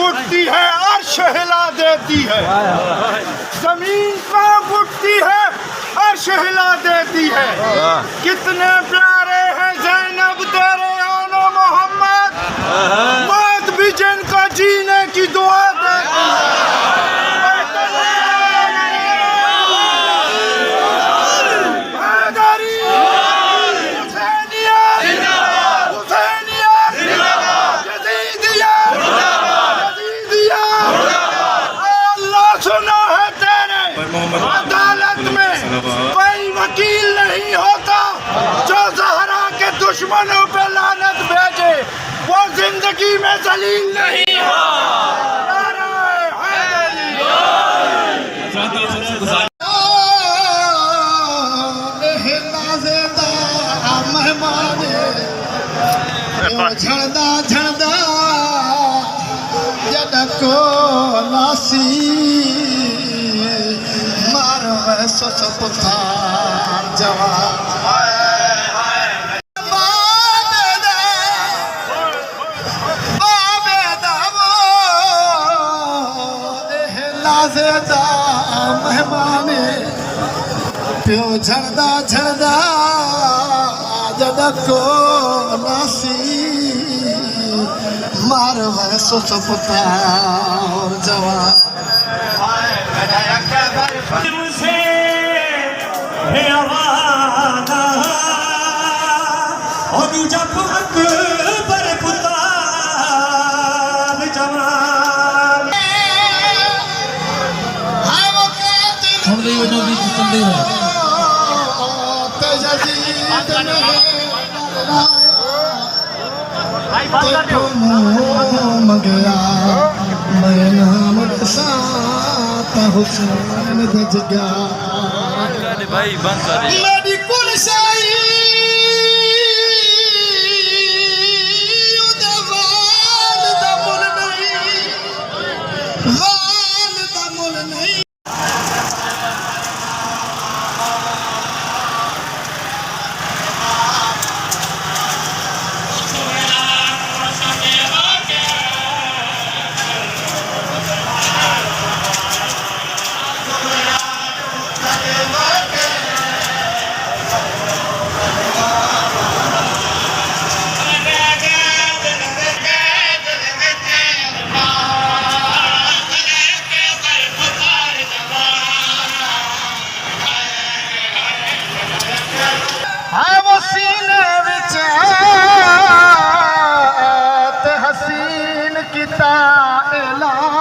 उठती है अर्श हिला देती है, जमीन कांप उठती है अर्श हिला देती है। कितने प्यारे हैं ज़ैनब तेरे आनो मोहम्मद, मौत भी जिनका जीने की दुआ देती है। अदालत में कोई वकील नहीं होता जो ज़हरा के दुश्मनों पे लानत भेजे, वो जिंदगी में जलील नहीं हो। झड़दा झड़दा जडको नासी सस पुतार जवान मेहमाने प्यो झड़दा झड़दा जडको नासी मार सस पुतार जवान। और जब अकबर पुतार जवान मंगया मैं नाम हुसैन दजगा भाई बंद मेरी कुलशाही हसीन किता एला